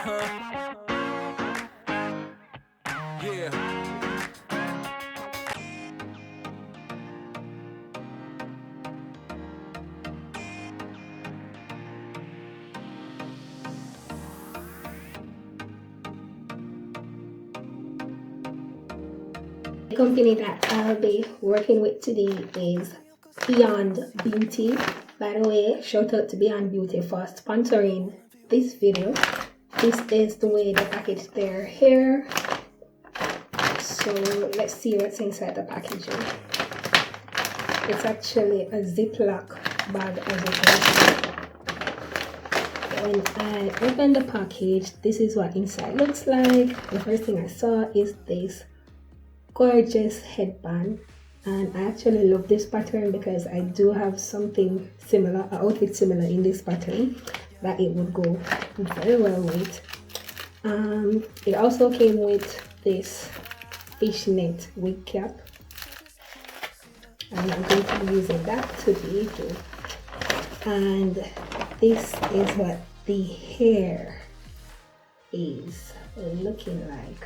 Yeah. The company that I'll be working with today is Beyond Beauty. By the way, shout out to Beyond Beauty for sponsoring this video. This is the way they package their hair. So let's see what's inside the packaging. It's actually a Ziploc bag, as you can see. When I open the package, this is what inside looks like. The first thing I saw is this gorgeous headband, and I actually love this pattern because I do have something similar, an outfit similar in this pattern that it would go very well with. It also came with this fishnet wig cap, and I'm going to be using that today too. And this is what the hair is looking like.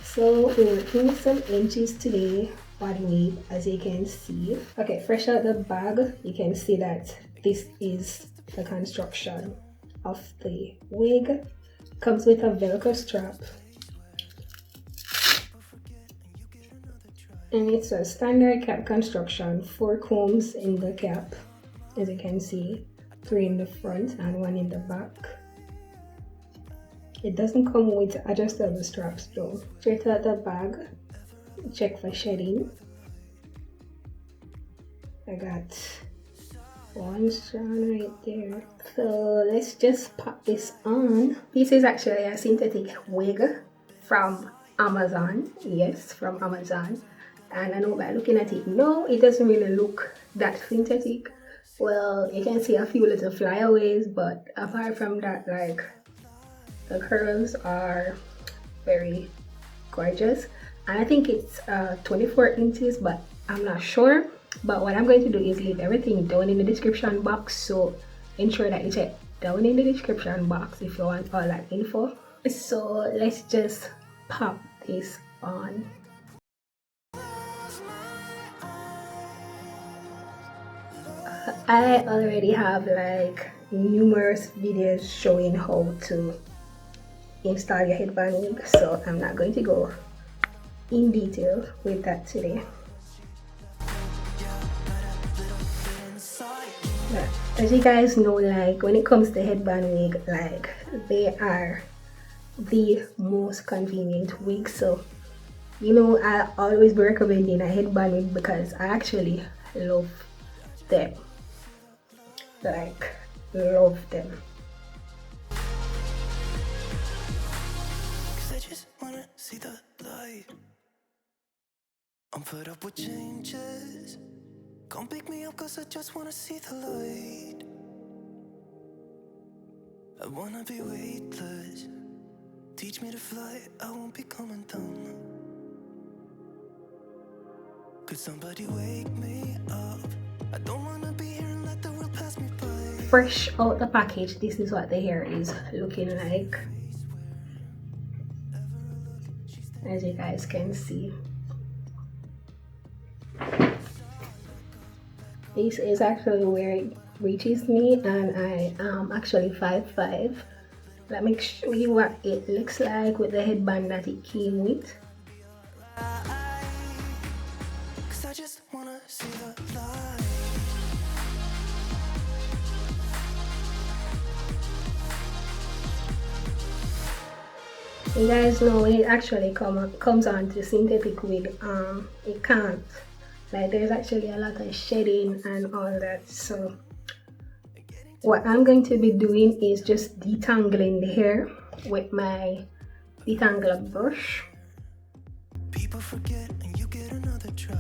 So we're working with some inches today, body wig, as you can see. Okay, fresh out the bag, you can see that this is the construction of the wig. Comes with a Velcro strap. And it's a standard cap construction, 4 combs in the cap, as you can see, 3 in the front and 1 in the back. It doesn't come with adjustable straps though. Straight out the bag, check for shedding. I got 1 strand right there. So let's just pop this on. This is actually a synthetic wig from Amazon. Yes, from Amazon. And I know by looking at it, no, it doesn't really look that synthetic. Well, you can see a few little flyaways, but apart from that, like, the curls are very gorgeous. And I think it's 24 inches, but I'm not sure. But what I'm going to do is leave everything down in the description box, so ensure that you check down in the description box if you want all that info. So let's just pop this on. I already have like numerous videos showing how to install your headband wig, so I'm not going to go in detail with that today. But as you guys know, like when it comes to headband wig, like they are the most convenient wig. So you know, I always be recommending a headband wig because I actually love them. Like, love them. See the light. I'm fed up with changes. Come pick me up cause I just wanna see the light. I wanna be weightless. Teach me to fly, I won't be coming down. Could somebody wake me up? I don't wanna be here and let the world pass me by. Fresh out the package, this is what the hair is looking like. As you guys can see, this is actually where it reaches me, and I am actually 5'5". Let me show you what it looks like with the headband that it came with. You guys know when it actually comes on to synthetic wig, it can't, like, there's actually a lot of shedding and all that. So what I'm going to be doing is just detangling the hair with my detangler brush. People forget and you get another try.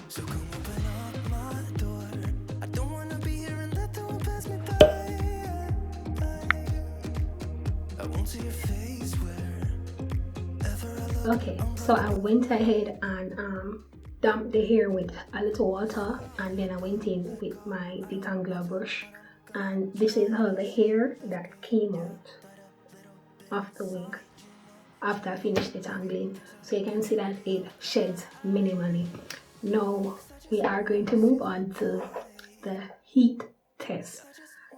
So come open up my door. I don't wanna be here and let the world pass me by. I won't see your face wherever I look. Okay, so I went ahead and damped the hair with a little water, and then I went in with my detangler brush and this is how the hair that came out of the wig after I finished detangling. So you can see that it sheds minimally. Now we are going to move on to the heat test.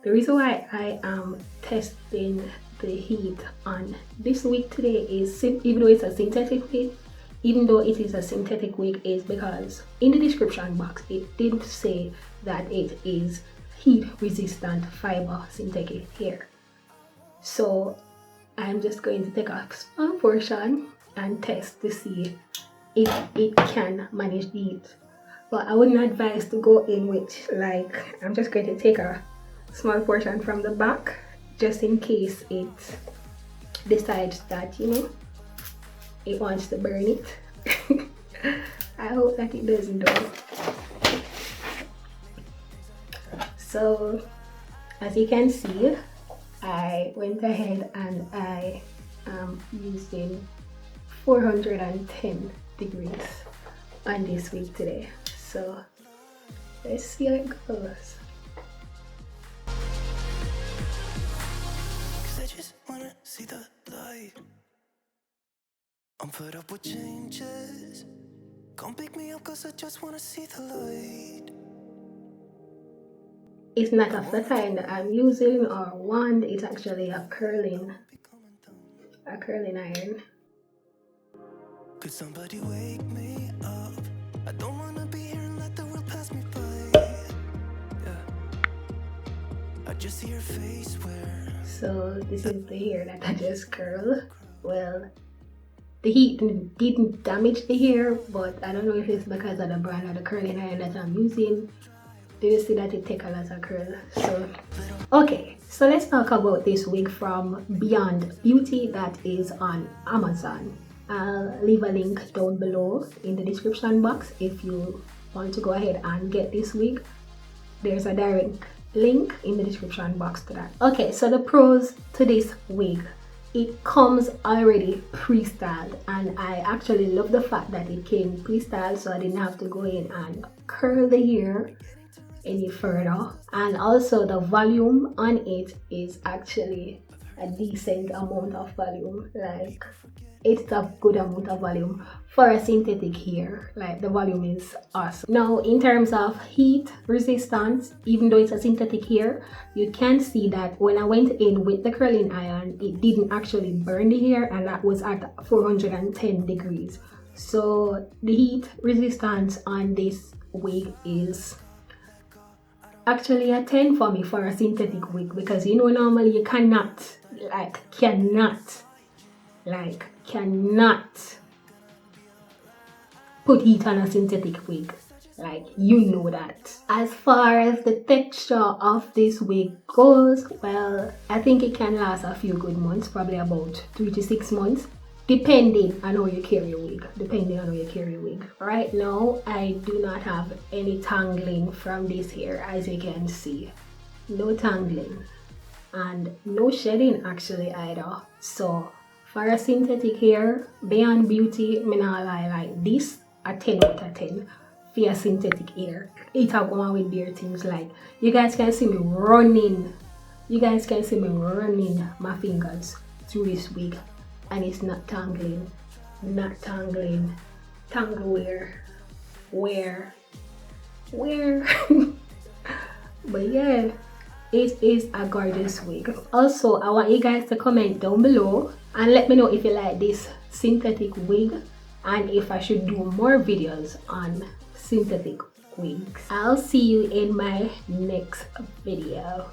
The reason why I am testing the heat on this wig today is, even though it is a synthetic wig, is because in the description box it did say that it is heat resistant fiber synthetic hair. So I'm just going to take a small portion and test to see if it can manage the heat. But I wouldn't advise to go in with, like, I'm just going to take a small portion from the back just in case it decides that, you know, it wants to burn it. I hope that it doesn't though. So as you can see, I went ahead and I am using 410 degrees on this wig today. So let's see how it goes. Cause I just wanna see the light. I'm fed up with changes. Come pick me up cause I just wanna see the light. It's not a flat iron that I'm using or wand, it's actually a curling iron. Could somebody wake me up? I don't wanna be here and let the world pass me by. Yeah. I just see your face where. So this is the hair that I just curled. Well, the heat didn't damage the hair, but I don't know if it's because of the brand of the curling iron that I'm using. Do you see that it takes a lot of curl? So okay, so let's talk about this wig from Beyond Beauty that is on Amazon. I'll leave a link down below in the description box if you want to go ahead and get this wig. There's a direct link in the description box to that. Okay, so the pros to this wig: it comes already pre-styled, and I actually love the fact that it came pre-styled, so I didn't have to go in and curl the hair any further. And also the volume on it is actually a decent amount of volume. Like, it's a good amount of volume for a synthetic hair. Like, the volume is awesome. Now in terms of heat resistance, even though it's a synthetic hair, you can see that when I went in with the curling iron, it didn't actually burn the hair, and that was at 410 degrees. So the heat resistance on this wig is actually a 10 for me for a synthetic wig, because you know normally you cannot put heat on a synthetic wig, like, you know that. As far as the texture of this wig goes, well, I think it can last a few good months, probably about 3 to 6 months, depending on how you carry your wig. Right now I do not have any tangling from this hair, as you can see. No tangling and no shedding actually either. So for a synthetic hair, Beyond Beauty, me not lie, like, this a 10 out of 10 for a synthetic hair. It a go on with bare things. Like, you guys can see me running my fingers through this wig, and it's not tangling. Tangle where but yeah, it is a gorgeous wig. Also, I want you guys to comment down below and let me know if you like this synthetic wig and if I should do more videos on synthetic wigs. I'll see you in my next video.